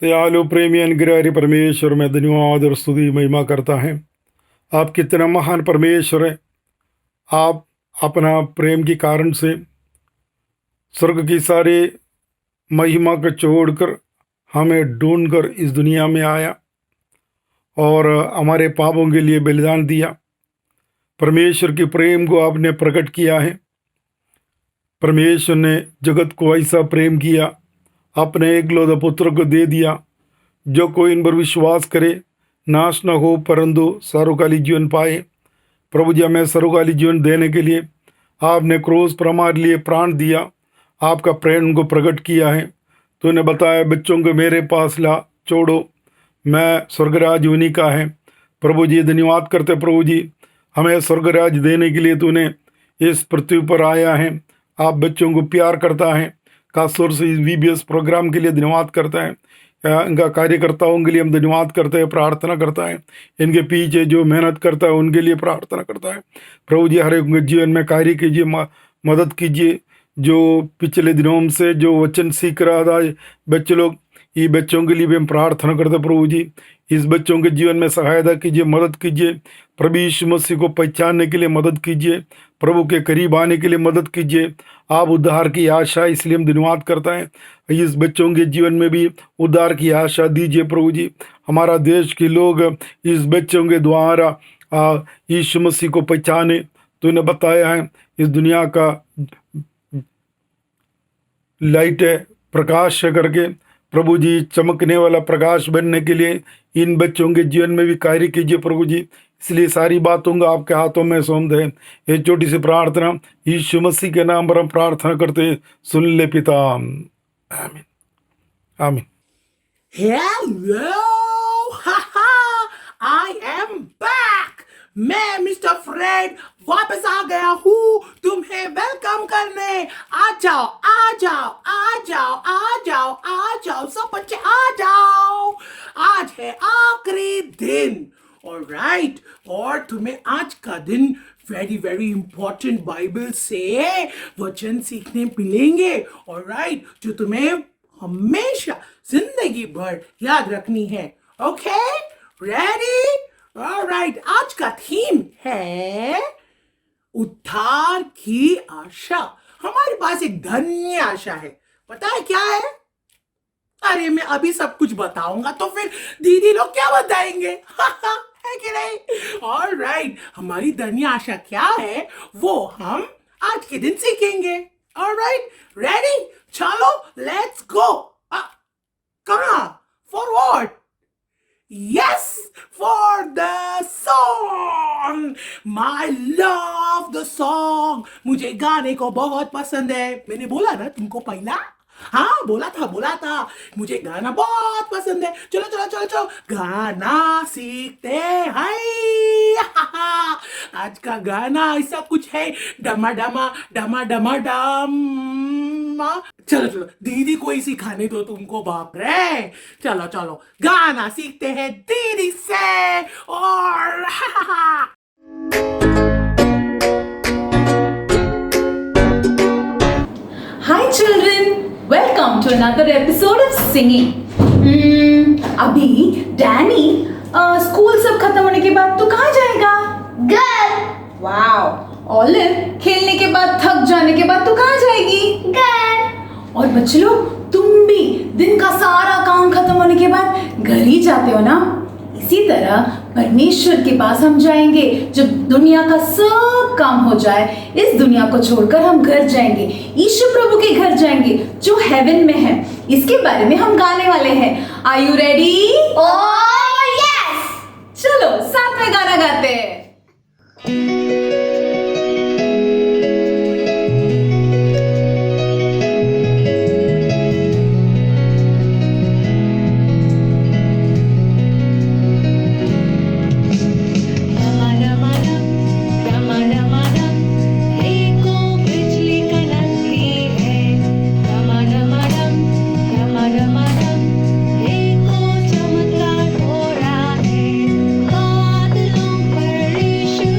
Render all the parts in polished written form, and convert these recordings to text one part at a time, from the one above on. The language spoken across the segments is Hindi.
दयालु प्रेमी अनुग्रही परमेश्वर में धन्यवाद और स्तुति महिमा करता है। आप कितना महान परमेश्वर है। आप अपना प्रेम के कारण से स्वर्ग की सारे महिमा को छोड़कर हमें ढूंढकर इस दुनिया में आया और हमारे पापों के लिए बलिदान दिया। परमेश्वर के प्रेम को आपने प्रकट किया है। परमेश्वर ने जगत को ऐसा प्रेम किया, अपने एकलौते पुत्र को दे दिया, जो कोई इन पर विश्वास करे नाश न हो परंतु सर्वकालिक जीवन पाए। प्रभु जी, हमें सर्वकालिक जीवन देने के लिए आपने क्रूस पर हमारे लिए प्राण दिया, आपका प्रेम को प्रकट किया है। तूने बताया बच्चों को मेरे पास ला छोड़ो, मैं स्वर्गराज उन्हीं का है। प्रभु जी धन्यवाद करते। प्रभु जी, हमें स्वर्गराज देने के लिए तूने इस पृथ्वी पर आया है। आप बच्चों को प्यार करता है। खासतौर से इस VBS प्रोग्राम के लिए धन्यवाद करता है। इनका कार्यकर्ताओं के लिए हम धन्यवाद करते हैं, प्रार्थना करता है। इनके पीछे जो मेहनत करता है उनके लिए प्रार्थना करता है। प्रभु जी, हर एक जीवन में कार्य कीजिए, मदद कीजिए। जो पिछले दिनों से जो वचन सीख रहा था बच्चे लोग, ये बच्चों के लिए भी हम प्रार्थना करते हैं। प्रभु जी, इस बच्चों के जीवन में सहायता कीजिए, मदद कीजिए। प्रभु यीशु मसीह को पहचानने के लिए मदद कीजिए, प्रभु के करीब आने के लिए मदद कीजिए। आप उद्धार की आशा, इसलिए हम धन्यवाद करता है। इस बच्चों के जीवन में भी उद्धार की आशा दीजिए। प्रभु जी, हमारा देश के लोग इस बच्चों के द्वारा यीशु मसीह को पहचाने। तूने बताया है इस दुनिया का लाइट है, प्रकाश है करके। प्रभु जी, चमकने वाला प्रकाश बनने के लिए इन बच्चों के जीवन में भी कार्य कीजिए। प्रभु जी, इसलिए सारी बातों को आपके हाथों में सौंप दें। ये छोटी सी प्रार्थना यीशु मसीह के नाम पर हम प्रार्थना करते, सुन ले पिता, आमीन आमीन। Hello, I am back. मैं मिस्टर फ्रेड वापस आ गया हूँ तुम्हें वेलकम करने। आ जाओ आ जाओ आ जाओ आ जाओ आ जाओ, सब बच्चे आ जाओ। आज है आखिरी दिन, ऑलराइट। और तुम्हें आज का दिन वेरी वेरी इंपॉर्टेंट बाइबल से वचन सीखने मिलेंगे, ऑलराइट, जो तुम्हें हमेशा जिंदगी भर याद रखनी है। Okay, ready? ऑलराइट। आज का थीम है उद्धार की आशा। हमारे पास एक धन्य आशा है। पता है क्या है? अरे मैं अभी सब कुछ बताऊंगा तो फिर दीदी लोग क्या बताएंगे? है कि नहीं? ऑलराइट, हमारी धन्य आशा क्या है वो हम आज के दिन सीखेंगे। Alright, ready? चलो लेट्स गो। कहाँ? For what? Yes, for the song. My love the song. मुझे गाने को बहुत पसंद है। मैंने बोला ना तुमको पहला? हाँ, बोला था मुझे गाना बहुत पसंद है। चलो चलो चलो चलो गाना सीखते हैं। आज का गाना ऐसा कुछ है, डमा डमा डमा डमा डम। चलो चलो, दीदी को ही सिखाने दो तुमको, बाप रे। चलो चलो गाना सीखते हैं दीदी से। और Hi children, welcome to another episode of singing. अभी डैनी स्कूल सब खत्म होने के बाद तो कहाँ जाएगा? घर। वाओ। ऑलिव खेलने के बाद थक जाने के बाद तो कहाँ जाएगी? घर। और बच्चे लोग, तुम भी दिन का सारा काम खत्म होने के बाद घर ही जाते हो ना? इसी तरह परमेश्वर के पास हम जाएंगे जब दुनिया का सब काम हो जाए। इस दुनिया को छोड़कर हम घर जाएंगे, यीशु प्रभु के घर जाएंगे जो हेवन में है। इसके बारे में हम गाने वाले हैं। Are you ready? Oh yes. चलो साथ में गाना गाते हैं। चमत्कार हो रहा है, बादलों पर यीशु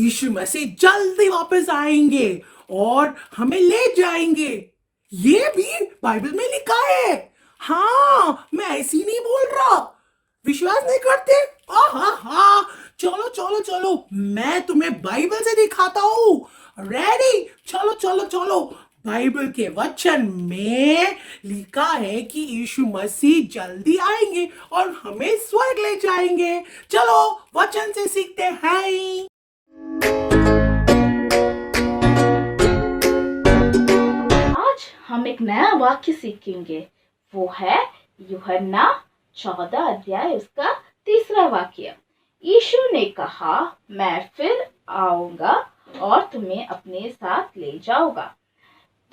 यीशु मसीह जल्दी वापस आएंगे और हमें ले जाएंगे। ये भी बाइबल में लिखा है। हाँ, मैं ऐसी नहीं बोल रहा। विश्वास नहीं करते? हा, चलो चलो चलो, मैं तुम्हें बाइबल से दिखाता हूँ। रेडी? चलो चलो चलो। बाइबल के वचन में लिखा है कि यीशु मसीह जल्दी आएंगे और हमें स्वर्ग ले जाएंगे। चलो वचन से सीखते हैं। आज हम एक नया वाक्य सीखेंगे। वो है यूहन्ना 14 अध्याय उसका 3 वाक्य। यीशु ने कहा, मैं फिर आऊंगा और तुम्हें अपने साथ ले जाऊंगा।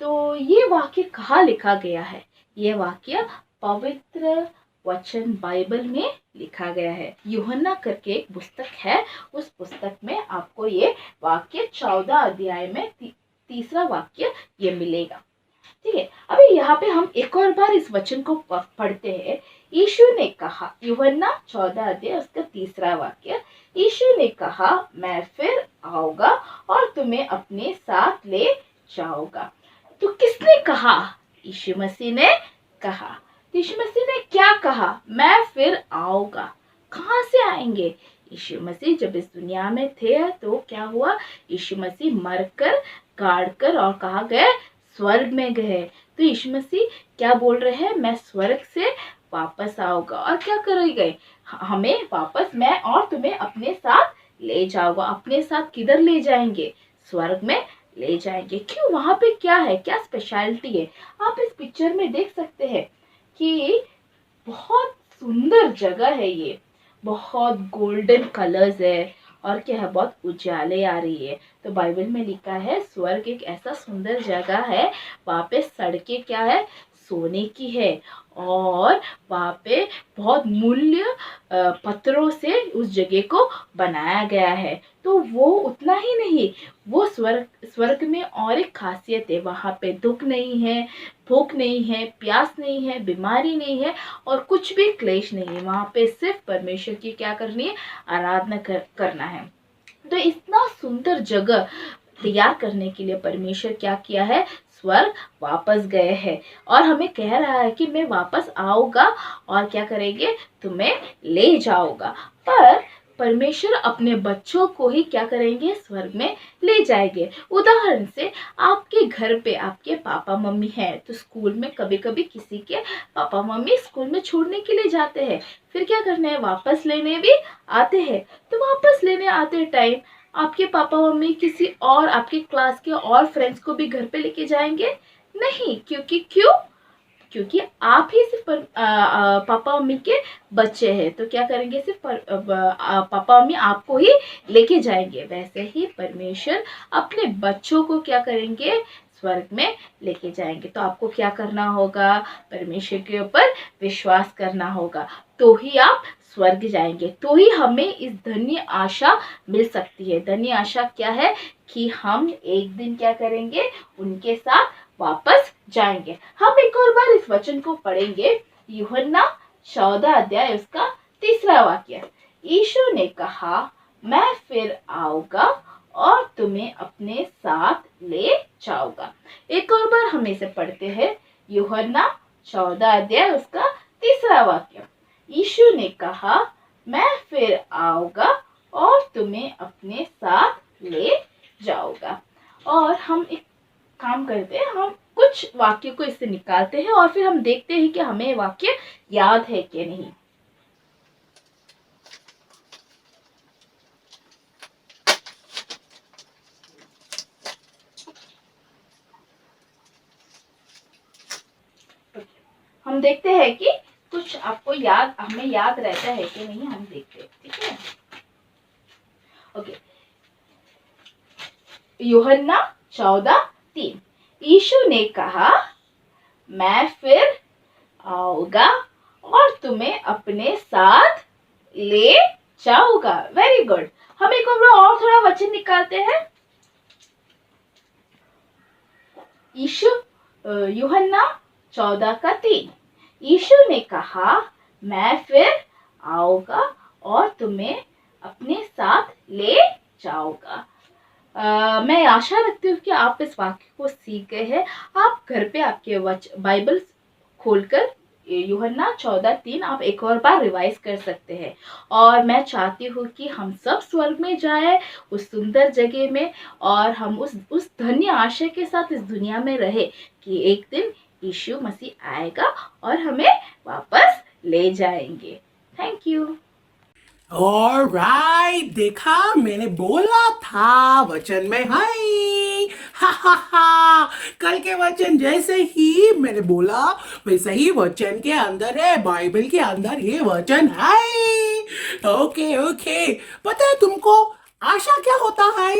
तो ये वाक्य कहाँ लिखा गया है? ये वाक्य पवित्र वचन बाइबल में लिखा गया है। यूहन्ना करके एक पुस्तक है, उस पुस्तक में आपको ये वाक्य 14 अध्याय में 3 वाक्य ये मिलेगा। ठीक है, अभी यहाँ पे हम एक और बार इस वचन को पढ़ते हैं। यीशु ने कहा, यूहन्ना 14 अध्याय उसका 3 वाक्य। यीशु ने कहा, मैं फिर आऊंगा और तुम्हें अपने साथ ले जाऊंगा। तो किसने कहा? यीशु मसीह ने कहा। यीशु मसीह ने क्या कहा? मैं फिर आऊंगा। कहाँ से आएंगे? यीशु मसीह जब इस दुनिया में थे तो क्या हुआ? यीशु मसीह मरकर, गाड़कर और कहाँ गए? स्वर्ग में गए। तो यीशु मसीह क्या बोल रहे हैं? मैं स्वर्ग से वापस आऊंगा और क्या करेंगे? हमें वापस, मैं और तुम्हें अपने साथ ले जाऊंगा। अपने साथ किधर ले जाएंगे? स्वर्ग में ले जाएंगे। क्यों? वहां पे क्या है? क्या स्पेशलिटी है? आप इस पिक्चर में देख सकते हैं कि बहुत सुंदर जगह है। ये बहुत गोल्डन कलर्स है और क्या है? बहुत उजाले आ रही है। तो बाइबल में लिखा है स्वर्ग एक ऐसा सुंदर जगह है। वहाँ पे सड़कें क्या है? सोने की है और वहाँ पे बहुत मूल्य पत्थरों से उस जगह को बनाया गया है। तो वो उतना ही नहीं, वो स्वर्ग में और एक खासियत है। वहाँ पे दुख नहीं है, भूख नहीं है, प्यास नहीं है, बीमारी नहीं है और कुछ भी क्लेश नहीं है। वहाँ पे सिर्फ परमेश्वर की क्या करनी है? आराधना करना है। तो इतना सुंदर जगह तैयार करने के लिए परमेश्वर क्या किया है? स्वर्ग वापस गए हैं और हमें कह रहा है कि मैं वापस आऊंगा और क्या करेंगे? तुम्हें ले जाऊंगा। पर परमेश्वर अपने बच्चों को ही क्या करेंगे? स्वर्ग में ले जाएंगे। उदाहरण से आपके घर पे आपके पापा मम्मी है तो स्कूल में कभी कभी किसी के पापा मम्मी स्कूल में छोड़ने के लिए जाते हैं। फिर क्या करना है? वापस लेने भी आते हैं। तो वापस लेने आते टाइम आपके पापा मम्मी किसी और आपके क्लास के और फ्रेंड्स को भी घर पे लेके जाएंगे? नहीं। क्योंकि आप ही सिर्फ पापा मम्मी के बच्चे हैं। तो क्या करेंगे? सिर्फ पापा मम्मी आपको ही लेके जाएंगे। वैसे ही परमेश्वर अपने बच्चों को क्या करेंगे? स्वर्ग में लेके जाएंगे। तो आपको क्या करना होगा? परमेश्वर के ऊपर विश्वास करना होगा, तो ही आप स्वर्ग जाएंगे। तो ही हमें इस धन्य आशा मिल सकती है। धन्य आशा क्या है? कि हम एक दिन क्या करेंगे? उनके साथ वापस जाएंगे। हम एक और बार इस वचन को पढ़ेंगे। यूहन्ना 14 अध्याय उसका 3 वाक्य। यीशु ने कहा, मैं फिर आऊंगा और तुम्हें अपने साथ ले जाऊंगा। एक और बार हम इसे पढ़ते हैं। यूहन्ना 14 अध्याय उसका 3 वाक्य। यीशु ने कहा, मैं फिर आऊंगा और तुम्हें अपने साथ ले जाऊंगा। और हम एक काम करते हैं, हम कुछ वाक्य को इससे निकालते हैं और फिर हम देखते हैं कि हमें वाक्य याद है कि नहीं। हम देखते हैं कि कुछ आपको हमें याद रहता है कि नहीं, हम देखते हैं। ठीक है, ओके। यूहन्ना 14:3। यीशु ने कहा, मैं फिर आऊंगा और तुम्हें अपने साथ ले जाऊंगा। Very good. हम एक और थोड़ा वचन निकालते हैं। यूहन्ना 14:3। यीशु ने कहा, मैं फिर आऊंगा और तुम्हें अपने साथ ले जाऊंगा। मैं आशा रखती हूँ कि आप इस वाक्य को सीख गए हैं। आप घर पे आपके बाइबल खोलकर यूहन्ना 14:3 आप एक और बार रिवाइज कर सकते हैं। और मैं चाहती हूँ कि हम सब स्वर्ग में जाएं, उस सुंदर जगह में, और हम उस धन्य आशय के साथ इस दुनिया में रहे कि एक दिन यीशु मसीह आएगा और हमें वापस ले जाएंगे। Thank you. ऑलराइट, देखा मैंने बोला था वचन में है। हा, कल के वचन जैसे ही मैंने बोला वैसे ही वचन के अंदर है, बाइबल के अंदर ये वचन है। ओके ओके, पता है तुमको आशा क्या होता है?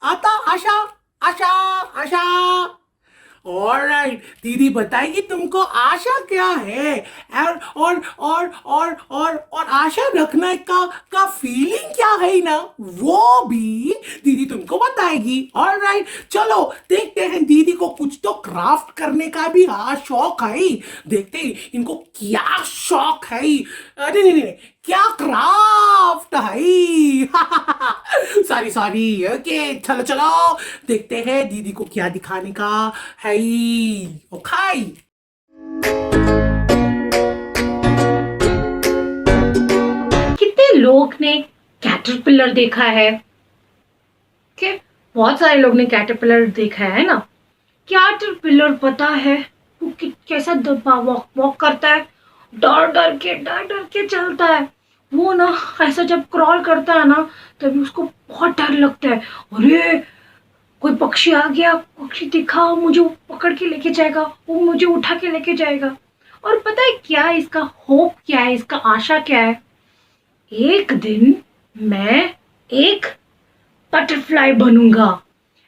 आता आशा, आशा, आशा। ऑलराइट, दीदी बताएगी तुमको आशा क्या है। और आशा रखने का फीलिंग क्या है ना, वो भी दीदी तुमको बताएगी। ऑलराइट, चलो देखते हैं दीदी को कुछ तो क्राफ्ट करने का भी शौक है। देखते हैं इनको क्या शौक है। अरे नहीं, क्या क्राफ्ट है। सॉरी ओके, चलो चलो देखते हैं दीदी को क्या दिखाने का है। ओके, कितने लोग ने कैटरपिलर देखा है? के बहुत सारे लोग ने कैटरपिलर देखा है ना। कैटरपिलर पता है वो कैसा वॉक करता है? डर डर के चलता है। वो ना ऐसा जब क्रॉल करता है ना तभी उसको बहुत डर लगता है। अरे कोई पक्षी आ गया, पक्षी दिखा, मुझे वो पकड़ के लेके जाएगा, वो मुझे उठा के लेके जाएगा। और पता है क्या इसका होप क्या है, इसका आशा क्या है? एक दिन मैं एक बटरफ्लाई बनूंगा।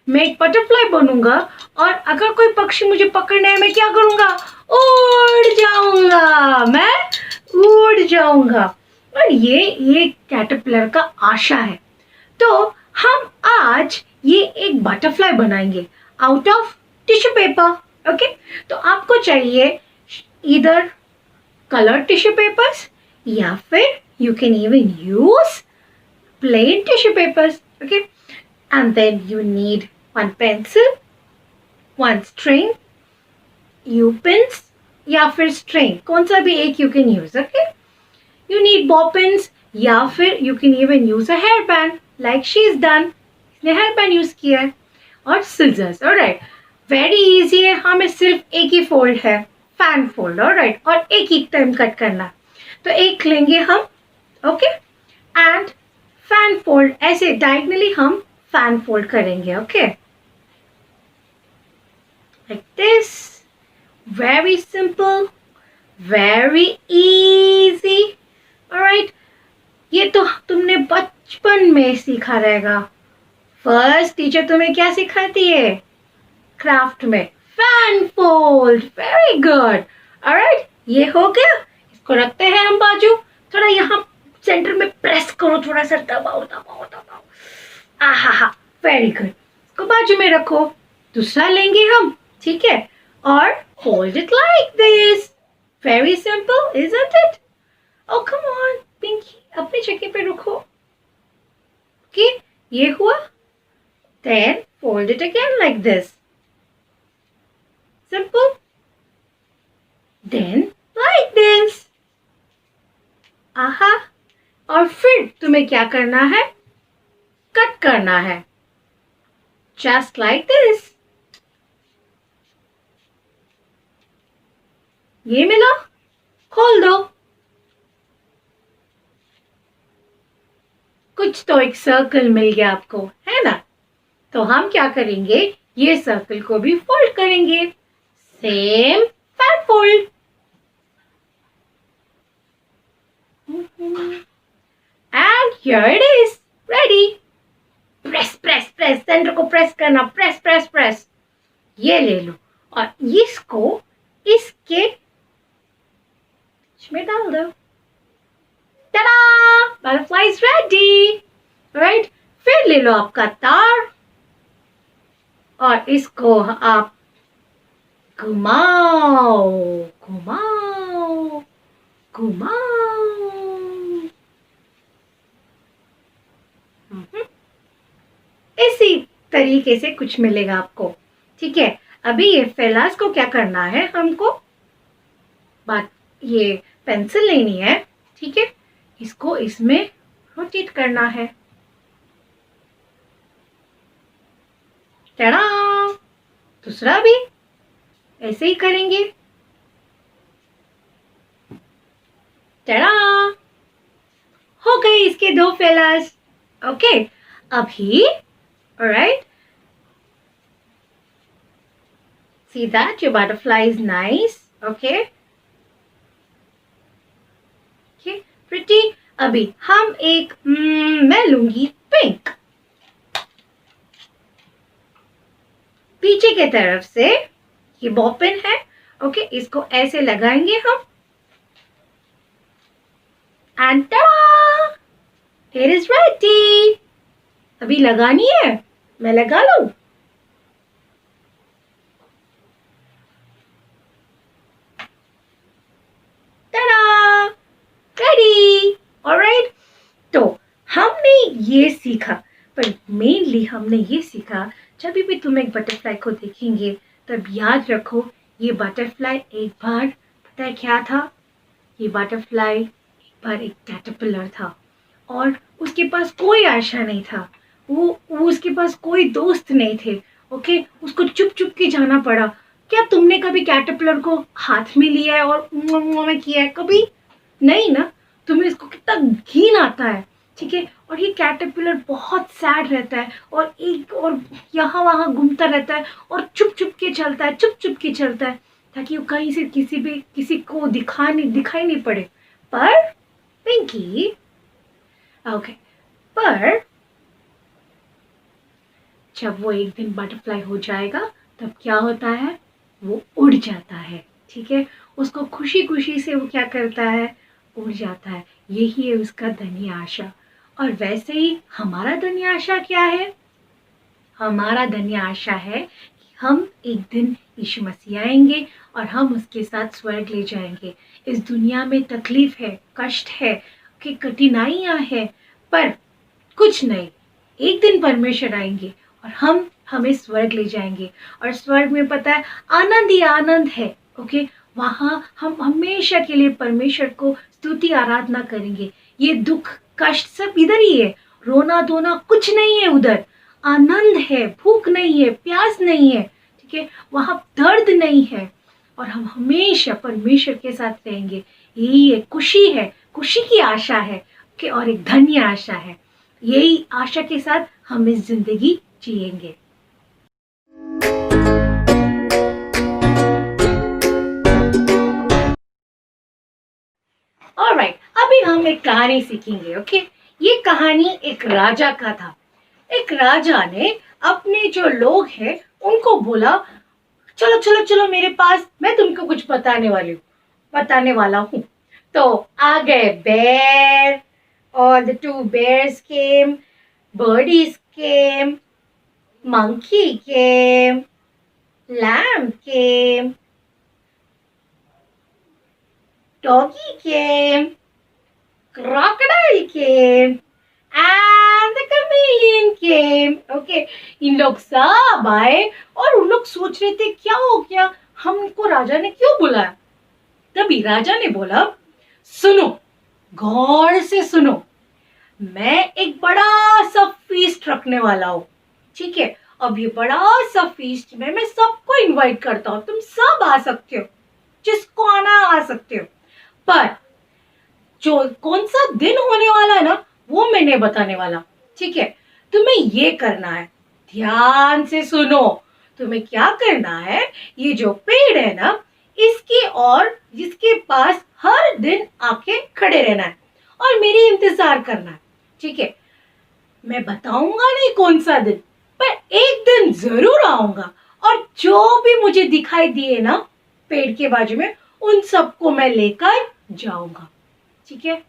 मैं एक बटरफ्लाई बनूंगा और अगर कोई पक्षी मुझे पकड़ने मैं क्या करूंगा? उड़ जाऊंगा, मैं उड़ जाऊंगा। और ये कैटरपिलर का आशा है। तो हम आज ये एक बटरफ्लाई बनाएंगे out of tissue paper. Okay, तो आपको चाहिए इधर कलर टिश्यू पेपर्स या फिर you can even use plain tissue papers. Okay, and then you need one pencil, one string, U-pins या फिर string, कौन सा भी एक you can use. Okay, you need bobbins या फिर you can even use a hairband like she's done. इसने hairband use किया है, और scissors. Alright, very easy है, हमें सिर्फ एक ही fold है, fan fold. Alright, और एक ही टाइम कट करना। तो एक लेंगे हम, ओके, एंड फैन फोल्ड, ऐसे डायगनली हम फैन फोल्ड करेंगे। Okay, like this, very simple, very easy. Alright, ये तो तुमने बचपन में सीखा रहेगा। फर्स्ट टीचर तुम्हें क्या सिखाती है क्राफ्ट में? Fan fold. Very good. Alright, ये हो गया। इसको रखते हैं हम बाजू। थोड़ा यहाँ सेंटर में प्रेस करो, थोड़ा सा दबाओ दबाओ दबाओ। आहा, वेरी गुड। इसको बाजू में रखो। दूसरा लेंगे हम, ठीक है, और hold it like this. Very simple, isn't it? Oh come on pinky, अपनी जगह पे रखो। ओके, ये हुआ। Then fold it again like this. Simple. Then like this. Aha, और फिर तुम्हें क्या करना है? कट करना है, जस्ट लाइक दिस। ये मिला, खोल दो। कुछ तो एक सर्कल मिल गया आपको, है ना? तो हम क्या करेंगे, ये सर्कल को भी फोल्ड करेंगे, same fan fold. And here it is, ready. Press, press, press. Centre को प्रेस करना, प्रेस प्रेस प्रेस। ये ले लो और इसको इसके में डाल दो। Ta-da! Butterfly is ready. Right? फिर ले लो आपका तार और इसको आप घुमाओ घुमाओ घुमाओ। इसी तरीके से कुछ मिलेगा आपको। ठीक है, अभी ये फेलास को क्या करना है, हमको बात ये पेंसिल लेनी है। ठीक है, इसको इसमें रोटेट करना है। टड़ा, दूसरा भी ऐसे ही करेंगे। टड़ा, हो गए इसके 2 फेलास। ओके, अभी alright, see that your butterfly is nice. Okay, okay, pretty. अभी हम एक मैं लूंगी पिंक। पीछे के तरफ से ये बॉपिन है। ओके, इसको ऐसे लगाएंगे हम एंड टा, it is ready. अभी लगानी है, मैं लगा लूं। टा, रेडी। ऑलराइट, तो हमने ये सीखा, पर मेनली हमने ये सीखा, जब भी तुम एक बटरफ्लाई को देखेंगे तब याद रखो ये बटरफ्लाई एक बार पता है क्या था, ये बटरफ्लाई एक बार एक कैटरपिलर था और उसके पास कोई आशा नहीं था, वो उसके पास कोई दोस्त नहीं थे। ओके, उसको चुप चुप के जाना पड़ा। क्या तुमने कभी कैटरपिलर को हाथ में लिया है और में किया है? कभी नहीं ना। तुम्हें इसको कितना घिन आता है। ठीक है, और ये कैटरपिलर बहुत सैड रहता है और यहाँ वहाँ घूमता रहता है और चुप चुप के चलता है, चुप चुप के चलता है, ताकि वो कहीं से किसी को दिखाई नहीं पड़े। पर पिंकी, ओके, पर जब वो एक दिन बटरफ्लाई हो जाएगा तब क्या होता है, वो उड़ जाता है। ठीक है, उसको खुशी खुशी से वो क्या करता है, उड़ जाता है। यही है उसका धन्य आशा। और वैसे ही हमारा धन्य आशा क्या है? हमारा धन्य आशा है कि हम एक दिन यीशु मसीह आएंगे और हम उसके साथ स्वर्ग ले जाएंगे। इस दुनिया में तकलीफ है, कष्ट है, कि कठिनाइयाँ हैं, पर कुछ नहीं, एक दिन परमेश्वर आएंगे और हमें स्वर्ग ले जाएंगे। और स्वर्ग में पता है आनंद ही आनंद है। ओके, वहाँ हम हमेशा के लिए परमेश्वर को स्तुति आराधना करेंगे। ये दुख कष्ट सब इधर ही है, रोना धोना कुछ नहीं है उधर। आनंद है, भूख नहीं है, प्यास नहीं है। ठीक है, वहाँ दर्द नहीं है और हम हमेशा परमेश्वर के साथ रहेंगे। यही है, खुशी की आशा है कि और एक धन्य आशा है। यही आशा के साथ हम इस जिंदगी जिएंगे। ऑलराइट, अभी हम एक कहानी सीखेंगे। ओके, ये कहानी एक राजा का था। एक राजा ने अपने जो लोग हैं उनको बोला, चलो चलो चलो मेरे पास, मैं तुमको कुछ बताने वाला हूँ। तो आ गए बेर, और the 2 bears came, birdies came, monkey came, lamb came, doggy came, crocodile came, and the chameleon came. Okay, इन लोग सब आए और उन लोग सोच रहे थे क्या हो गया, हमको राजा ने क्यों बुलाया। तभी राजा ने बोला, सुनो, गौर से सुनो, मैं एक बड़ा सा फीस्ट रखने वाला हूँ। ठीक है, अब ये बड़ा सा फीस्ट में मैं सबको इनवाइट करता हूँ, तुम सब आ सकते हो, जिसको आना आ सकते हो। पर जो कौन सा दिन होने वाला है ना, वो मैं नहीं बताने वाला। ठीक है, तुम्हें ये करना है, ध्यान से सुनो, तुम्हें क्या करना है, ये जो पेड़ है ना, इसकी और जिसके पास हर दिन आके खड़े रहना है और मेरी इंतजार करना है। ठीक है, मैं बताऊंगा नहीं कौन सा दिन, पर एक दिन जरूर आऊंगा और जो भी मुझे दिखाई दिए ना पेड़ के बाजू में, उन सबको मैं लेकर जाऊंगा। ठीक है,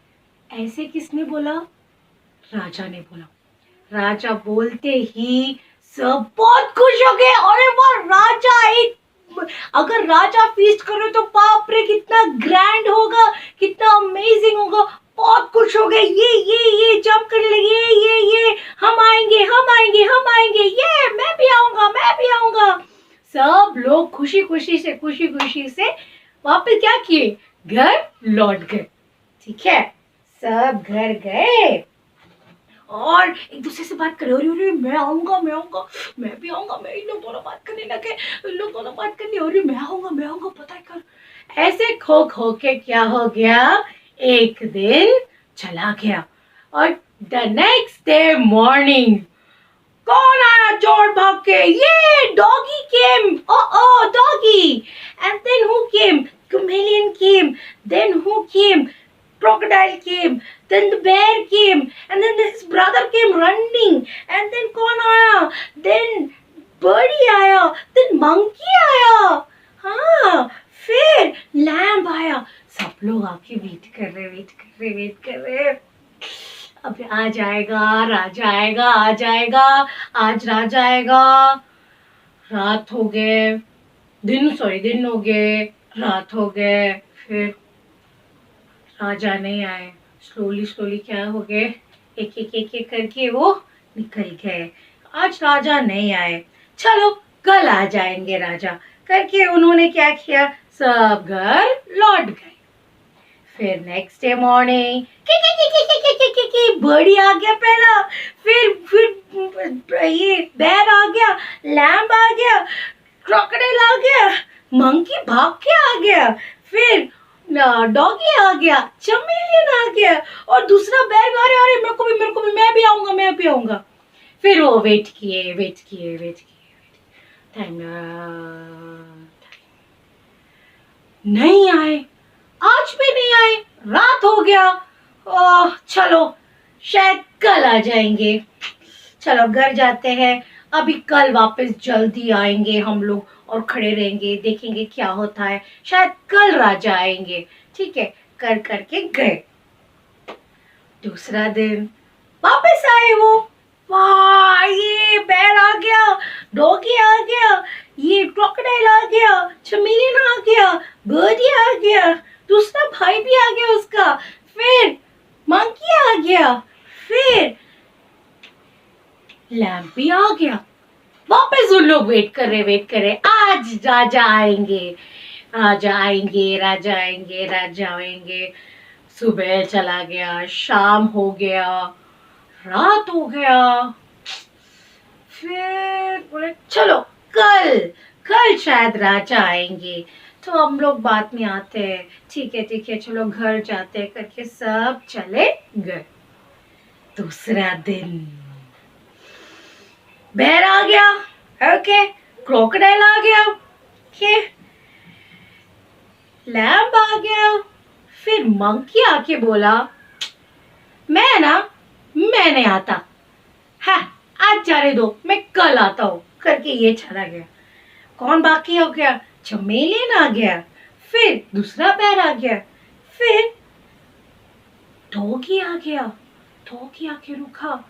ऐसे किसने बोला? राजा ने बोला। राजा बोलते ही सब बहुत खुश हो गए। अरे वाह, अगर राजा फीस्ट करे तो बाप रे कितना ग्रैंड होगा, कितना अमेजिंग होगा। बहुत खुश हो गए, ये जंप करने लगे, ये हम आएंगे, हम आएंगे, ये मैं भी आऊंगा। सब लोग खुशी खुशी से वापस क्या किए, घर लौट गए। ठीक है, सब घर गए और एक दूसरे से बात करे, अरे मैं आऊंगा, मैं भी आऊंगा, मैं इन लोग दोनों बात करने लगे, अरे मैं आऊंगा, पता है कर। ऐसे खो के क्या हो गया, एक दिन चला गया और द नेक्स्ट डे मॉर्निंग कौन आया चोर भाग के, ये doggy came, oh doggy, and then who came, chameleon came, then who came, crocodile came, then the bear came, and then his brother came running, and then कौन आया, then birdie आया, then monkey आया, हाँ, फिर lamb आया। सब लोग आके वेट कर रहे, अब आ जाएगा, राजा आएगा, आज राजा आएगा। रात हो गए, दिन हो गए, रात हो गए, फिर राजा नहीं आए। स्लोली क्या हो गए, एक करके वो निकल गए। आज राजा नहीं आए, चलो कल आ जाएंगे राजा करके उन्होंने क्या किया, सब घर लौट गए। फिर नेक्स्ट डे मॉर्निंग बर्डी आ गया पहला, फिर ये बेर आ गया, लैम्ब आ गया, क्रोकोडाइल आ गया, मंकी भाग के आ गया, फिर डॉगी आ गया, चमेलियन आ गया और दूसरा बैग आ रहा, अरे मेरे को भी मैं भी आऊंगा। फिर वो वेट किए, टाइम नहीं आए, आज भी नहीं आए, रात हो गया। ओह चलो शायद कल आ जाएंगे, चलो घर जाते हैं, अभी कल वापस जल्दी आएंगे हम लोग और खड़े रहेंगे, देखेंगे क्या होता है, शायद कल राजा आएंगे। ठीक है, करके गए। दूसरा दिन वापस आए वो, वाह ये बेर आ गया, डॉगी आ गया, ये क्रोकोडाइल आ गया, चमेलियन आ गया, बर्डी आ गया, दूसरा भाई भी आ गया उसका, फिर मंकी आ गया, फिर लैम्प भी आ गया। वापस उन लोग वेट कर रहे, आज राजा आएंगे। सुबह चला गया, शाम हो गया, रात हो गया, फिर बोले चलो कल शायद राजा आएंगे, तो हम लोग बाद में आते हैं। ठीक है, चलो घर जाते करके सब चले गए। दूसरा दिन बेर आ गया, ओके, क्रोकोडाइल आ गया, ओके, लैम्ब आ गया, फिर मंकी आके बोला मैं नहीं आता, हाँ आज जाने दो, मैं कल आता हूँ करके ये चला गया। कौन बाकी हो गया, चमेलियन आ गया, फिर दूसरा बेर आ गया, फिर डॉगी आ गया, डॉगी आके रुका,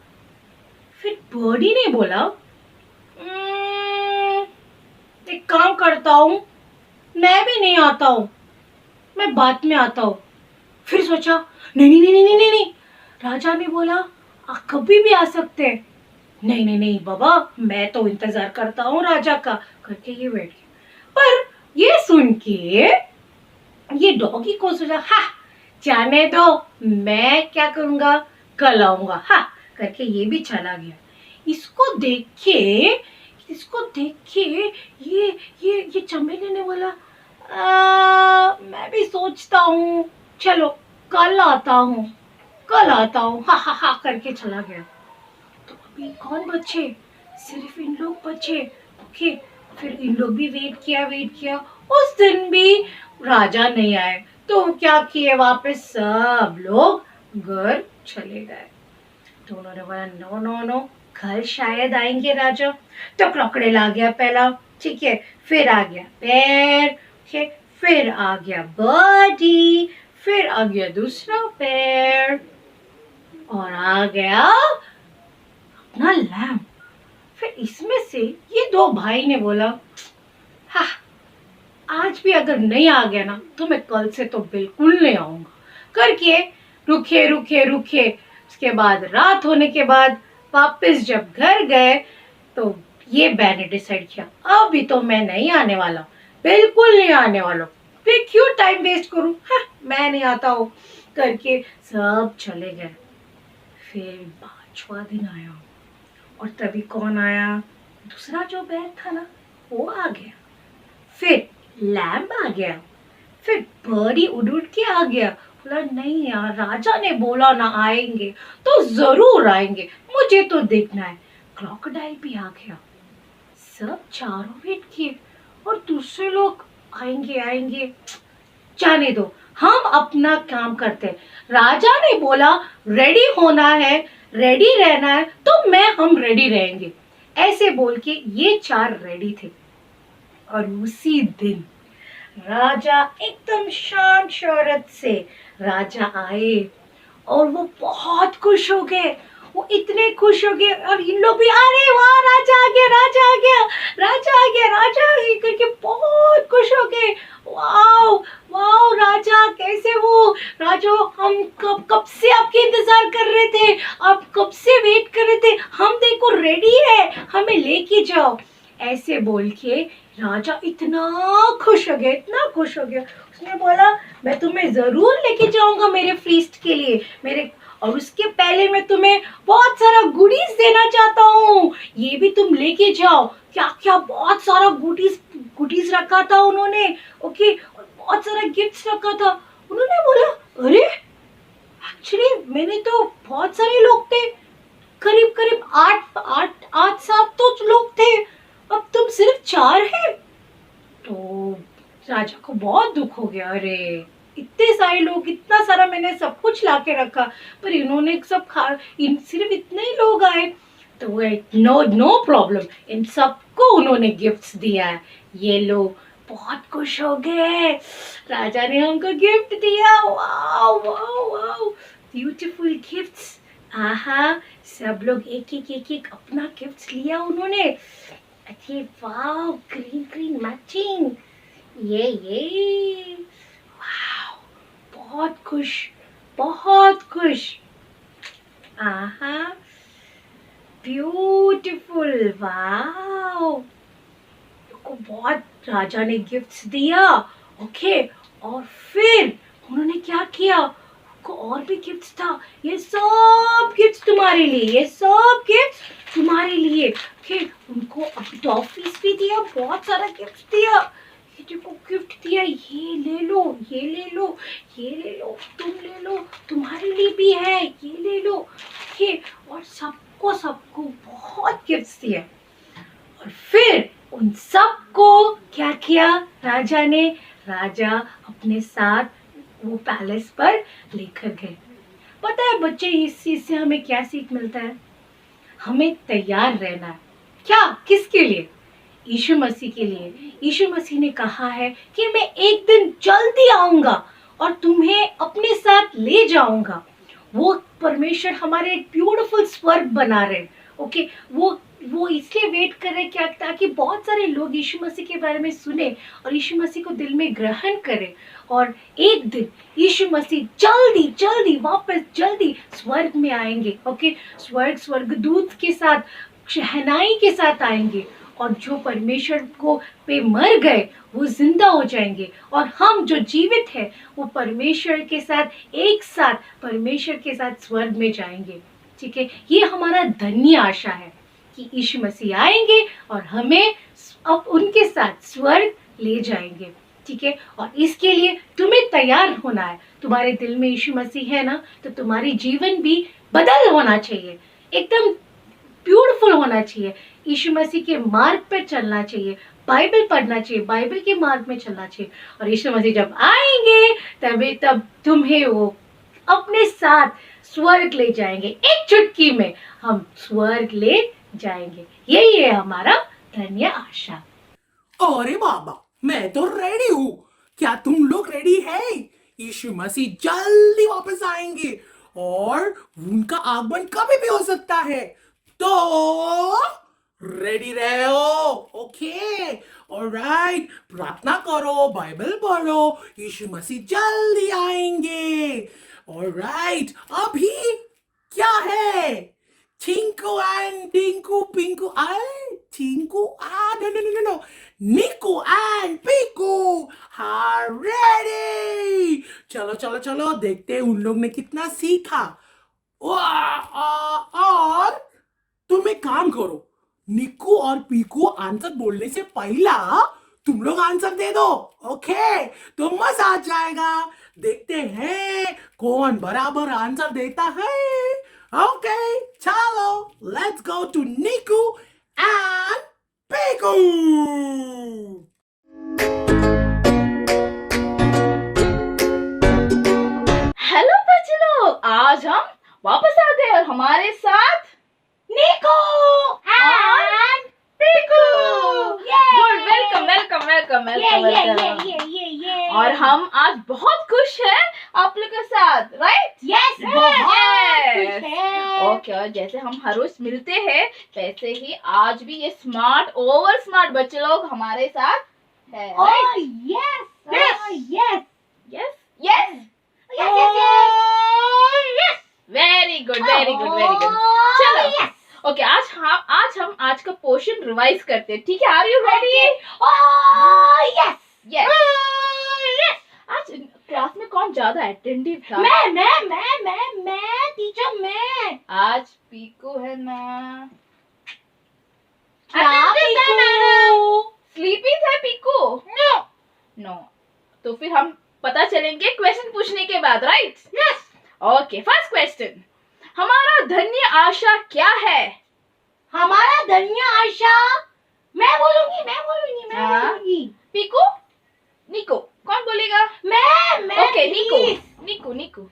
फिर बर्डी ने बोला एक काम करता हूँ, मैं भी नहीं आता हूँ, मैं बाद में आता हूँ। फिर सोचा नहीं, राजा ने बोला आप कभी भी आ सकते हैं। नहीं बाबा, मैं तो इंतजार करता हूँ राजा का करके ये बैठ गया। पर ये सुन के ये डॉगी को सोचा, हाँ जाने दो, मैं क्या करूँगा, कल आऊंगा, हाँ करके ये भी चला गया। इसको देख के ये चमेली ने बोला मैं भी सोचता हूँ, चलो कल आता हूँ, हा करके चला गया। तो अभी कौन बचे, सिर्फ इन लोग बचे, ओके। फिर इन लोग भी वेट किया, उस दिन भी राजा नहीं आए, तो क्या किए, वापस सब लोग घर चले गए। तो उन्होंने बोला नो, कल शायद आएंगे राजा। तो क्रोकोडाइल आ गया पहला, ठीक है, फिर आ गया बेर, फिर आ गया बर्डी, फिर आ गया दूसरा बेर और आ गया अपना लैम्ब। फिर इसमें से ये दो भाई ने बोला, हाँ आज भी अगर नहीं आ गया ना तो मैं कल से तो बिल्कुल नहीं आऊंगा करके रुके। उसके बाद रात होने के बाद वापस जब घर गए तो ये मैंने डिसाइड किया, अभी तो मैं नहीं आने वाला, बिल्कुल नहीं आने वाला, फिर क्यों टाइम वेस्ट करूं, हाँ, मैं नहीं आता हूँ करके सब चले गए। फिर 5वां दिन आया और तभी कौन आया, दूसरा जो बैग था ना वो आ गया, फिर लैम्ब आ गया, फिर बर्डी उड़ उड़ के आ गया। बोला नहीं यार, राजा ने बोला ना आएंगे तो जरूर आएंगे, मुझे तो देखना है। क्रोकोडाइल भी आ गया। सब चारों वेट किए और दूसरे लोग आएंगे आएंगे, जाने दो, हम अपना काम करते हैं। राजा ने बोला रेडी होना है, रेडी रहना है, तो हम रेडी रहेंगे, ऐसे बोल के ये 4 रेडी थे। और उसी दिन राजा एकदम शान शौरत से राजा आए और वो बहुत खुश हो गए, वो इतने खुश हो गए और इन लोग भी, अरे वाह राजा आ गया, राजा आ गया, राजा आ गया, राजा आ गया करके बहुत खुश हो गए। वाओ वाओ राजा कैसे हो, राजा हम कब से आपके इंतजार कर रहे थे, आप कब से वेट कर रहे थे, हम देखो रेडी है, हमें लेके जाओ, ऐसे बोल के राजा इतना खुश हो गया, इतना खुश हो गया। उसने बोला मैं तुम्हें जरूर लेके जाऊंगा मेरे फीस्ट के लिए, मेरे, और उसके पहले मैं तुम्हें बहुत सारा गुडीज देना चाहता हूँ, ये भी तुम लेके जाओ। क्या क्या बहुत सारा गुडीज रखा था उन्होंने, ओके, और बहुत सारा गिफ्ट्स रखा था। उन्होंने बोला अरे एक्चुअली मैंने तो बहुत सारे लोग थे, करीब करीब 8-7 तो लोग थे, अब तुम सिर्फ 4 हैं। तो राजा को बहुत दुख हो गया, अरे इतने सारे लोग, इतना सारा मैंने सब कुछ ला के रखा, पर इन्होंने सब सिर्फ इतने ही लोग आए। तो नो प्रॉब्लम, इन सबको उन्होंने गिफ्ट्स दिया है, ये लोग बहुत खुश हो गए, राजा ने हमको गिफ्ट दिया, wow wow wow, beautiful gifts. आहा, सब लोग एक अपना गिफ्ट्स लिया उन्होंने। अरे वाओ, ग्रीन मैचिंग, ये वाओ, बहुत खुश, बहुत खुश। आहा, ब्यूटीफुल, वाओ, को बहुत राजा ने गिफ्ट्स दिया, ओके, और फिर उन्होंने क्या किया, उनको और भी गिफ्ट्स था, ये सब गिफ्ट्स तुम्हारे लिए, ये सब गिफ्ट्स तुम्हारे लिए, ओके, उनको अभी टॉफीज भी दिया, बहुत सारा गिफ्ट दिया, ये देखो गिफ्ट दिया, ये ले लो, ये ले लो, ये ले लो, तुम ले लो, तुम्हारे लिए भी है, ये ले लो, ओके, और सबको बहुत गिफ्ट्स दिए। और फिर उन सबको क्या किया राजा ने, राजा अपने साथ वो पैलेस पर लेकर गए। पता है बच्चे, इस चीज से हमें क्या सीख मिलता है, हमें तैयार रहना है। क्या, किसके लिए, यीशु मसीह के लिए। यीशु मसीह ने कहा है कि मैं एक दिन जल्दी आऊंगा और तुम्हें अपने साथ ले जाऊंगा। वो परमेश्वर हमारे एक ब्यूटीफुल स्वर्ग बना रहे, ओके, वो इसलिए वेट कर रहे क्या, ताकि बहुत सारे लोग यीशु मसीह के बारे में सुने और यीशु मसीह को दिल में ग्रहण करें, और एक दिन यीशु मसीह जल्दी वापस जल्दी स्वर्ग में आएंगे, ओके, स्वर्गदूत के साथ, शहनाई के साथ आएंगे, और जो परमेश्वर को पे मर गए वो जिंदा हो जाएंगे, और हम जो जीवित है वो परमेश्वर के साथ एक साथ परमेश्वर के साथ स्वर्ग में जाएंगे। ठीक है, ये हमारा धन्य आशा है कि यीशु मसीह आएंगे और हमें अब उनके साथ स्वर्ग ले जाएंगे। ठीक है, और इसके लिए तुम्हें तैयार होना है। तुम्हारे दिल में यीशु मसीह है ना, तो तुम्हारी जीवन भी बदल होना चाहिए, एकदम ब्यूटीफुल होना चाहिए, यीशु मसीह के मार्ग पर चलना चाहिए, बाइबल पढ़ना चाहिए, बाइबल के मार्ग में चलना चाहिए। और यीशु मसीह जब आएंगे तब तुम्हें वो अपने साथ स्वर्ग ले जाएंगे, एक चुटकी में हम स्वर्ग ले जाएंगे। यही है हमारा धन्य आशा। अरे बाबा, मैं तो रेडी हूँ, क्या तुम लोग रेडी है? यीशु मसीह जल्दी वापस आएंगे और उनका आगमन कभी भी हो सकता है, तो रेडी रहो, ओके, ऑलराइट, प्रार्थना करो, बाइबल पढ़ो, यीशु मसीह जल्दी आएंगे। ऑलराइट, अभी क्या है, Tinku and Tinku, Pinku, Tinku, no. Niku and Piku are ready. चलो चलो चलो देखते हैं उन लोग ने कितना सीखा। और तुम एक काम करो, निक्कू और पीकू आंसर बोलने से पहला तुम लोग आंसर दे दो, ओके? तो मजा आ जाएगा। देखते हैं कौन बराबर आंसर देता है। ओके चलो, let's go to Nikku and Piku. Hello बच्चे लोग, आज हम वापस आ गए और हमारे साथ निको and Piku. Good, welcome welcome welcome welcome. और हम आज बहुत खुश हैं आप लोग के साथ, राइट? Yes, बहुत खुश है। ओके, और जैसे हम हर रोज मिलते हैं वैसे ही आज भी ये स्मार्ट ओवर स्मार्ट बच्चे लोग हमारे साथ है, Oh right? yes, Yes. oh yes, yes yes, oh yes, very good very good very good. oh चलो, yes, ओके, आज का पोर्शन रिवाइज करते हैं, ठीक है? Are you ready? oh yes, yes. oh yes। आज क्लास में कौन ज्यादा अटेंटिव था? मैं टीचर मैं। आज पीकू है ना? क्या पीकू? स्लीपी थे पीकू? No, no. तो फिर हम पता चलेंगे क्वेश्चन पूछने के बाद, right? yes, okay, first question, हमारा धन्य आशा क्या है? हमारा धन्य आशा। मैं बोलूंगी। पीकू? निको? कौन बोलेगा? मैं ओके, निको please। निको।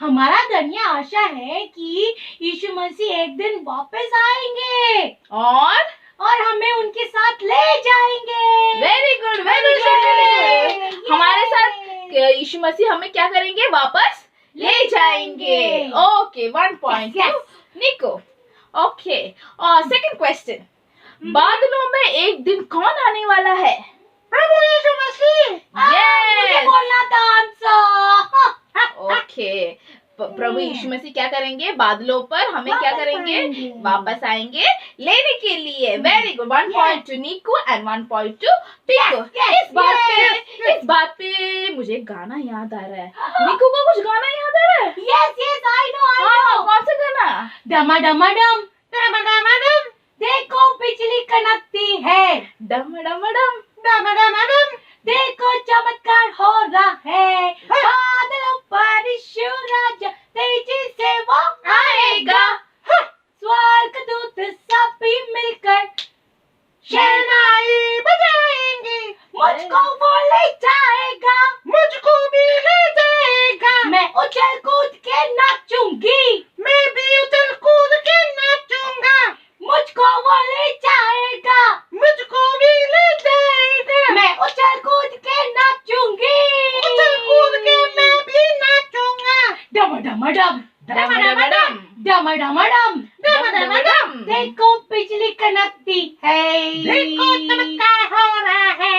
हमारा धन्य आशा है कि यीशु मसीह एक दिन वापस आएंगे और हमें उनके साथ ले जाएंगे। Very good very good. हमारे साथ यीशु मसीह हमें क्या करेंगे? वापस ले जाएंगे। ओके, 1 पॉइंट Yes, टू निको। ओके, और सेकंड क्वेश्चन, बादलों में एक दिन कौन आने वाला है? प्रभु यीशु मसीह। मुझे यस। बोलना था आंसर। ओके, प्रभु यीशु मसीह क्या करेंगे? बादलों पर हमें क्या वापस करेंगे? आएंगे। वापस आएंगे लेने के लिए। वेरी गुड, 1 पॉइंट टू निको एंड 1 पॉइंट टू पीकू। इस बात पे मुझे गाना याद आ रहा है। निको को कुछ गाना याद आ रहा है? Yes, I know। हाँ, कौन सा गाना? डमाडमाडम, डमाडमाडम, देखो बिजली कड़कती है। डम डम डम। डमाडमाडम, देखो चमत्कार हो रहा है। बादलों पर यीशु राजा तेजी से वो आएगा। स्वर्गदूत सभी मिलकर शहनाई बजाएंगे। मुझको वो ले जाएगा। मुझको भी ले जाएगा। मैं उछल कूद के नाचूंगी। मैं भी उछल कूद के नाचूंगा। मुझको वो ले जाएगा। मुझको भी ले जाएगा। मैं उछल कूद के नाचूंगी। उछल कूद के मैं भी नाचूंगा। डमाडमाडम, डमाडमाडम, डमाडमाडम, डमाडमाडम। देखो बिजली कड़कती है। देखो चमत्कार हो रहा है।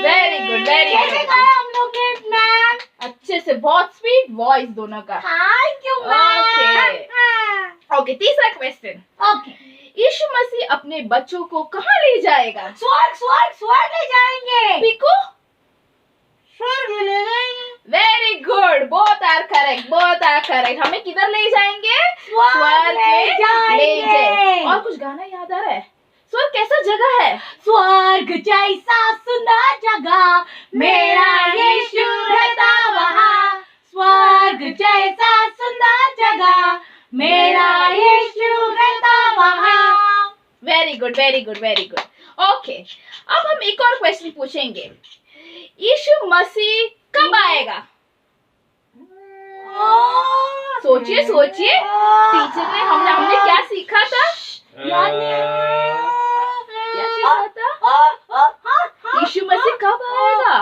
Very good, very good. कैसे गाया हम लोग ने मैम? अच्छे से, बहुत स्वीट वॉइस दोनों का। Thank you ma'am. ओके, तीसरा क्वेश्चन, ओके, यीशु मसीह अपने बच्चों को कहाँ ले जाएगा? स्वर्ग ले जाएंगे। पीकू? स्वर्ग ले जाएंगे। Very good, both are correct. हमें किधर ले जाएंगे? स्वर्ग ले जाएंगे। और कुछ गाना याद आ रहा है? स्वर्ग कैसा जगह है? स्वर्ग जैसा सुंदर जगह मेरा यीशु रहता वहाँ। स्वर्ग जैसा सुंदर जगह मेरा यीशु रहता वहाँ। Very good. ओके, अब हम एक और क्वेश्चन पूछेंगे, यीशु मसीह कब आएगा? सोचिए टीचर ने हमने क्या सीखा था? याद नहीं आ रहा। क्या सीखा था? यीशु मसीह कब आएगा?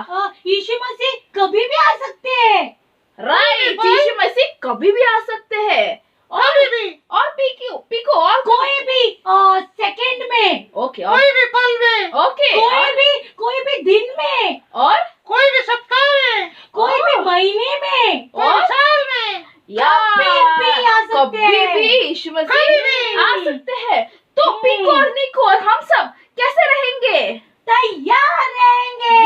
यीशु मसीह कभी भी आ सकते हैं। राइट, यीशु मसीह कभी भी आ सकते हैं। और पीकू और कोई भी सेकंड में। ओके, कोई भी पल में। ओके, कोई भी दिन में। और कोई भी सप्ताह में। कोई भी महीने में। और साल में। या कभी भी आ सकते कभी हैं। भी यीशु मसीह आ सकते हैं, तो पिंकू और निकू और हम सब कैसे रहेंगे? तैयार रहेंगे।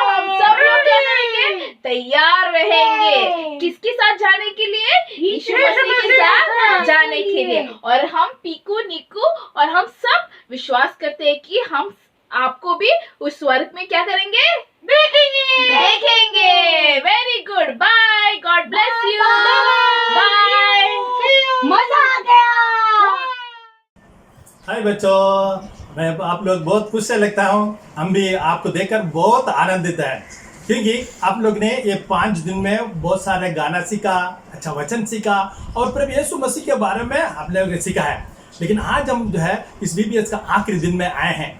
हम सब लोग क्या करेंगे? तैयार रहेंगे। किसके साथ जाने के लिए? यीशु मसीह के साथ जाने के लिए। और हम पीकू, निकू और हम सब विश्वास करते हैं कि हम आपको भी उस स्वर्ग में क्या करेंगे? देखेंगे। Very good. Bye. God bless you. Bye. मजा आ गया। हाय बच्चों, मैं आप लोग बहुत खुश से लगता हूँ। हम भी आपको देखकर बहुत आनंदित है, क्योंकि आप लोग ने ये 5 दिन में बहुत सारे गाना सीखा, अच्छा वचन सीखा और प्रभु यीशु मसीह के बारे में आप लोगों ने सीखा है। लेकिन आज हम जो है इस VBS का आखिरी दिन में आए हैं।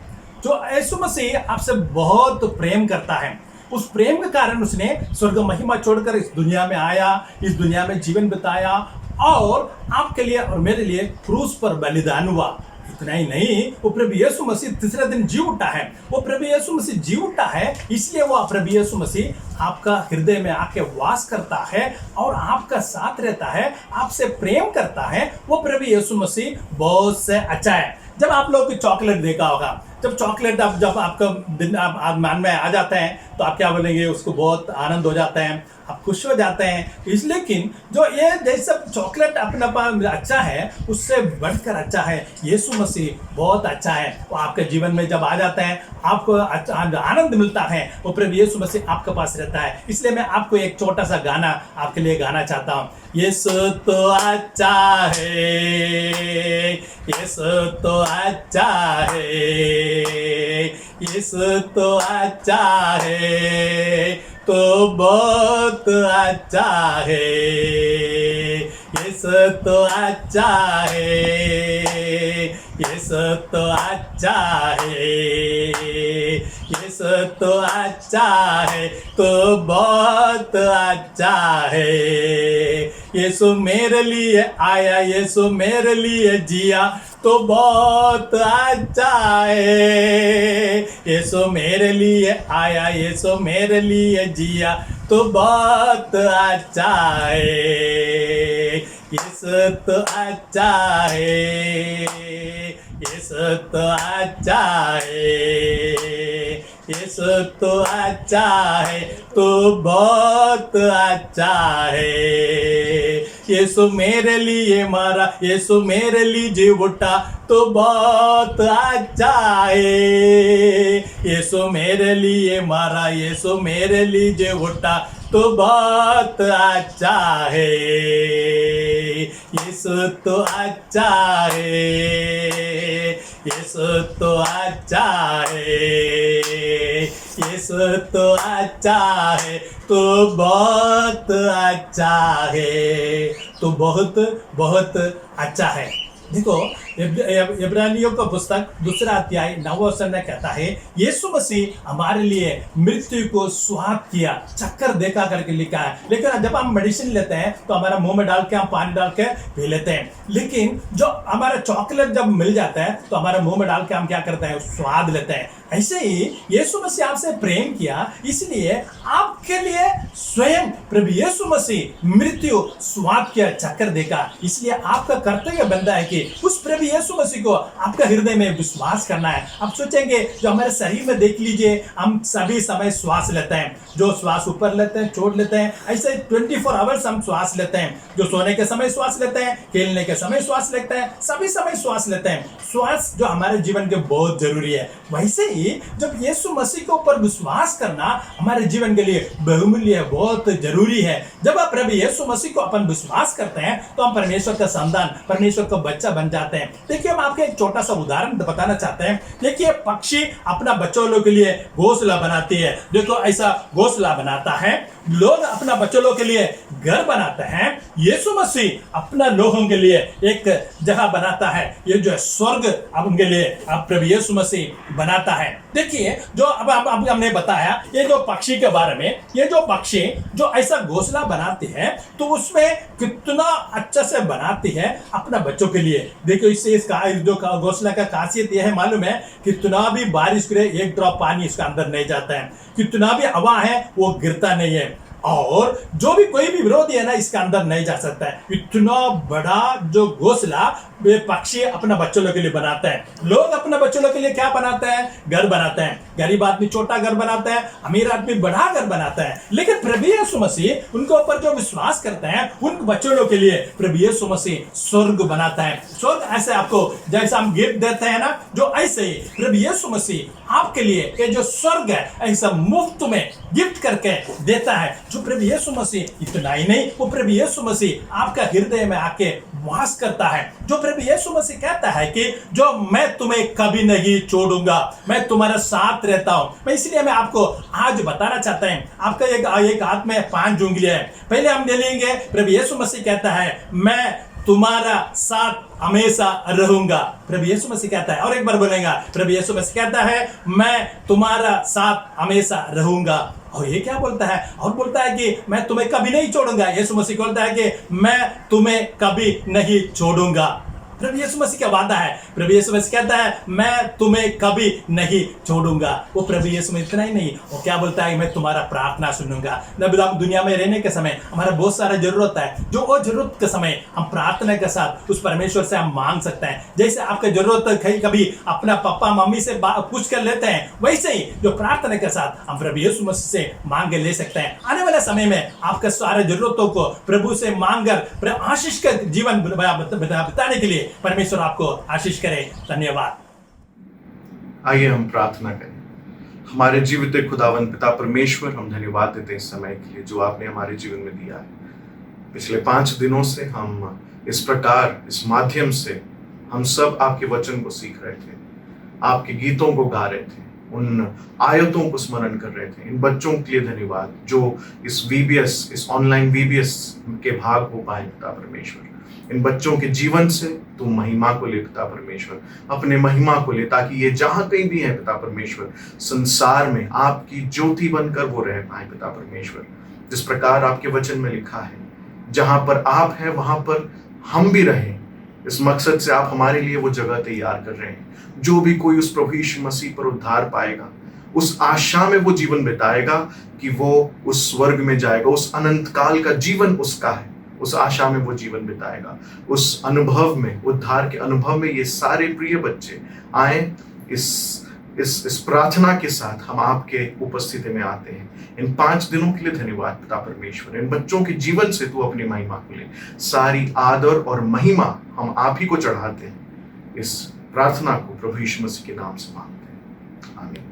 जो यीशु मसीह आपसे बहुत प्रेम करता है, उस प्रेम के कारण उसने स्वर्ग महिमा छोड़कर इस दुनिया में आया, इस दुनिया में जीवन बिताया और आपके लिए और मेरे लिए क्रूस पर बलिदान हुआ। इतना ही नहीं, वो प्रभु यीशु मसीह तीसरे दिन जी उठा है। वो प्रभु यीशु मसीह जी उठा है, इसलिए वो प्रभु यीशु मसीह आपका हृदय में आके वास करता है और आपका साथ रहता है, आपसे प्रेम करता है। वो प्रभु यीशु मसीह बहुत से अच्छा है। जब आप लोग की चॉकलेट देखा होगा, जब चॉकलेट जब आपका दिन आप मान में आ जाते हैं तो आप क्या बोलेंगे? उसको बहुत आनंद हो जाता है, आप खुश हो जाते हैं। इसलिए लेकिन जो ये जैसा चॉकलेट अपना अच्छा है, उससे बढ़कर अच्छा है यीशु मसीह बहुत अच्छा है। वो आपके जीवन में जब आ जाते हैं आपको आनंद मिलता है। वो प्रभु यीशु मसीह आपके पास रहता है। इसलिए मैं आपको एक छोटा सा गाना आपके लिए गाना चाहता हूँ। यीशु तो अच्छा है, यीशु तो अच्छा है, यीशु तो अच्छा है, तो बहुत अच्छा है। यीशु तो अच्छा है, यीशु तो अच्छा है, यीशु तो अच्छा है, तो बहुत अच्छा है। यीशु मेरे लिए आया, यीशु मेरे लिए जिया, तो बहुत अच्छा है। यीशु मेरे लिए आया, यीशु मेरे लिए जिया, तो बहुत अच्छा है। यीशु तो अच्छा है, यीशु तो अच्छा है, यीशु तो अच्छा है, तो बहुत अच्छा है। यीशु मेरे लिए मरा, यीशु मेरे लिए जी उठा, तो बहुत अच्छा है। यीशु मेरे लिए मरा, यीशु मेरे लिए जी उठा, तो बहुत अच्छा है। यीशु तो अच्छा है, यीशु तो अच्छा है, यीशु तो अच्छा है, तो बहुत अच्छा है, तो बहुत बहुत अच्छा है। देखो इब्रानियों का पुस्तक 2 अध्याय 9 वचन में कहता है, यीशु मसीह हमारे लिए मृत्यु को स्वाद किया, चक्कर देखा करके लिखा है। लेकिन जब हम मेडिसिन लेते हैं तो हमारा मुंह में डाल के हम पानी डाल के पी लेते हैं। लेकिन जो हमारा चॉकलेट जब मिल जाता है तो हमारे मुंह में डाल के हम क्या करते हैं? स्वाद लेते हैं। ऐसे ही यीशु मसीह आपसे प्रेम किया, इसलिए आपके लिए स्वयं प्रभु यीशु मसीह मृत्यु स्वाद किया, चक्कर देखा। इसलिए आपका कर्तव्य बनता है कि उस प्रभु यीशु मसीह को आपका हृदय में विश्वास करना है। आप सोचेंगे जो हमारे शरीर में देख लीजिए, हम सभी समय श्वास लेते हैं, जो श्वास ऊपर लेते हैं छोड़ लेते हैं, ऐसे 24 आवर्स हम श्वास लेते हैं। जो सोने के समय श्वास लेते हैं, खेलने के समय श्वास लेते हैं, सभी समय श्वास लेते हैं। श्वास जो हमारे जीवन के बहुत जरूरी है। वैसे ही जब यीशु मसीह के ऊपर विश्वास करना हमारे जीवन के लिए बहुमूल्य है, बहुत जरूरी है। जब आप प्रभु यीशु मसीह को अपन विश्वास करते हैं तो हम परमेश्वर का संतान, परमेश्वर का बच्चा बन जाते हैं। देखिए हम आपको एक छोटा सा उदाहरण बताना चाहते हैं। देखिए पक्षी अपना बच्चों के लिए घोंसला बनाती है। देखो ऐसा घोंसला बनाता है, लोग अपना बच्चों के लिए घर बनाते हैं। यीशु मसीह अपना लोगों के लिए एक जगह बनाता है। ये जो है स्वर्ग अब उनके लिए अब प्रभु यीशु मसीह बनाता है। देखिए जो अब हमने बताया ये जो पक्षी के बारे में, ये जो पक्षी जो ऐसा घोंसला बनाती है तो उसमें कितना अच्छा से बनाती है अपना बच्चों के लिए। देखो इससे इसका जो घोंसला का खासियत यह है मालूम है, कितना भी बारिश करे एक ड्रॉप पानी इसका अंदर नहीं जाता है, कितना भी हवा है वो गिरता नहीं है। और जो भी कोई भी विरोधी है ना इसके अंदर नहीं जा सकता है। इतना बड़ा जो घोंसला वे पक्षी अपना बच्चों के लिए बनाते हैं। लोग अपने बच्चों के लिए क्या बनाते हैं? घर बनाते हैं। गरीब आदमी छोटा घर बनाता है, अमीर आदमी बड़ा घर बनाता है। लेकिन प्रभु यीशु मसीह उनके ऊपर जो विश्वास करते हैं उन बच्चों के लिए प्रभु यीशु मसीह स्वर्ग बनाता है। स्वर्ग ऐसे आपको जैसा हम गिफ्ट देते हैं ना, जो ऐसे ही प्रभु यीशु मसीह आपके लिए ये जो स्वर्ग है ऐसा मुफ्त में गिफ्ट करके देता है। जो प्रभु यीशु मसीह इतना ही नहीं, वो प्रभु यीशु मसीह आपका हृदय में आके वास करता है। जो प्रभु यीशु मसीह कहता है कि जो मैं तुम्हें कभी नहीं छोड़ूंगा, मैं तुम्हारे साथ रहता हूं। मैं इसलिए मैं आपको आज बताना चाहता हूं, आपका एक हाथ में 5 उंगलियां है। पहले हम ले लेंगे, प्रभु यीशु मसीह कहता है मैं तुम्हारा साथ हमेशा रहूंगा। प्रभु यीशु मसीह कहता है, और एक बार बोलेगा, प्रभु यीशु मसीह कहता है मैं तुम्हारा साथ हमेशा रहूंगा। और ये क्या बोलता है? और बोलता है कि मैं तुम्हें कभी नहीं छोड़ूंगा। यीशु मसीह बोलता है कि मैं तुम्हें कभी नहीं छोड़ूंगा। प्रभु यीशु मसीह का वादा है। प्रभु यीशु मसीह कहता है मैं तुम्हें कभी नहीं छोड़ूंगा। वो प्रभु यीशु मसीह इतना ही नहीं, वो क्या बोलता है? मैं तुम्हारा प्रार्थना सुनूंगा। नबी हम दुनिया में रहने के समय हमारा बहुत सारा जरूरत है, जो वो जरूरत के समय हम प्रार्थना के साथ उस परमेश्वर से हम मांग सकते हैं। जैसे आपका जरूरत कभी अपना पापा मम्मी से पूछ कर लेते हैं, वैसे ही जो प्रार्थना के साथ हम प्रभु यीशु मसीह से मांग ले सकते हैं। आने वाले समय में आपके सारे जरूरतों को प्रभु से मांग कर आशीष का जीवन बिताने के लिए परमेश्वर आपको आशीष करे। धन्यवाद। आइए हम प्रार्थना करें। हमारे जीवित खुदावंद पिता परमेश्वर, हम धन्यवाद देते हैं इस समय के लिए जो आपने हमारे जीवन में दिया है। पिछले 5 दिनों से हम इस प्रकार, इस माध्यम से हम सब आपके वचन को सीख रहे थे, आपके गीतों को गा रहे थे, उन आयतों को स्मरण कर रहे थे। इन बच्चों के लिए धन्यवाद जो इस VBS, इस ऑनलाइन VBS के भाग हो पाए पिता परमेश्वर। इन बच्चों के जीवन से तुम महिमा को ले पिता परमेश्वर, अपने महिमा को ले, ताकि ये जहां कहीं भी है पिता परमेश्वर संसार में आपकी ज्योति बनकर वो रह पाए पिता परमेश्वर। जिस प्रकार आपके वचन में लिखा है, जहां पर आप हैं वहां पर हम भी रहें, इस मकसद से आप हमारे लिए वो जगह तैयार कर रहे हैं। जो भी कोई उस प्रभु यीशु मसीह पर उद्धार पाएगा, उस आशा में वो जीवन बिताएगा कि वो उस स्वर्ग में जाएगा, उस अनंत काल का जीवन उसका है, उस आशा में वो जीवन बिताएगा। उस अनुभव में, उद्धार के अनुभव में ये सारे प्रिय बच्चे आए। इस प्रार्थना के साथ हम आपके उपस्थिति में आते हैं। इन 5 दिनों के लिए धन्यवाद पिता परमेश्वर। इन बच्चों के जीवन से तू अपनी महिमा को ले। सारी आदर और महिमा हम आप ही को चढ़ाते हैं। इस प्रार्थना को प्रभु यीशु मसीह के नाम से मांगते हैं, आमीन।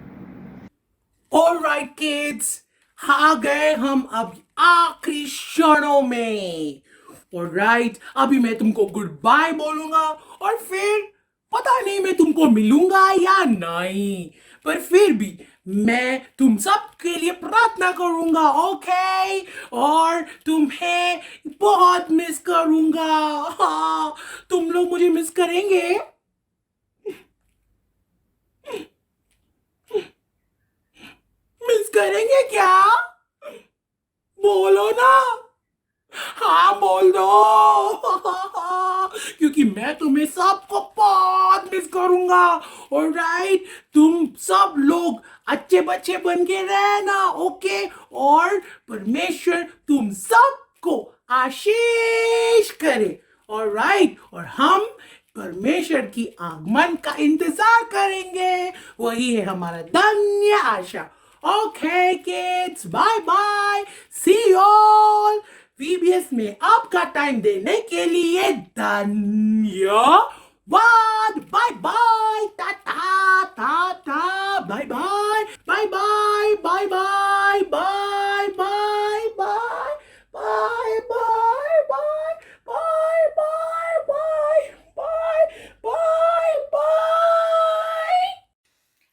ऑलराइट किड्स, आ गए हम अब आखिरी क्षणों में। ऑलराइट, अभी मैं तुमको गुड बाय बोलूंगा और फिर पता नहीं मैं तुमको मिलूंगा या नहीं, पर फिर भी मैं तुम सब के लिए प्रार्थना करूंगा, ओके? और तुम्हें बहुत मिस करूंगा। हाँ, तुम लोग मुझे मिस करेंगे? मिस करेंगे क्या? बोलो ना, हाँ बोल दो। क्योंकि मैं तुम्हें सबको बहुत मिस करूंगा। ऑलराइट, तुम सब लोग अच्छे बच्चे बन के रहना, ओके? और परमेश्वर तुम सबको आशीष करे। ऑलराइट, और हम परमेश्वर की आगमन का इंतजार करेंगे, वही है हमारा धन्य आशा। Okay, kids, bye-bye. See you all. VBS में आपका टाइम देने के लिए धन्यवाद। Bye-bye. Ta-ta, ta-ta. Bye-bye. Bye-bye. Bye-bye. Bye-bye. Bye. Bye-bye. Bye. Bye-bye. Bye. Bye. Bye.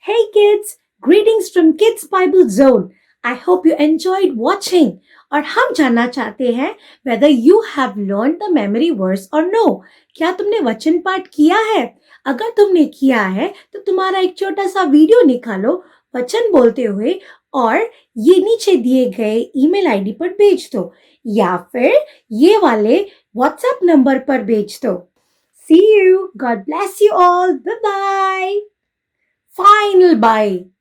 Hey kids, greetings from Kids Bible Zone. I hope you enjoyed watching. और हम जानना चाहते हैं whether you have learned the memory verse or no. क्या तुमने वचन पाठ किया है? अगर तुमने किया है तो तुम्हारा एक छोटा सा वीडियो निकालो वचन बोलते हुए और ये नीचे दिए गए ईमेल आईडी पर भेज दो या फिर ये वाले व्हाट्सएप नंबर पर भेज दो। See you. God bless you all. Bye bye. Final bye.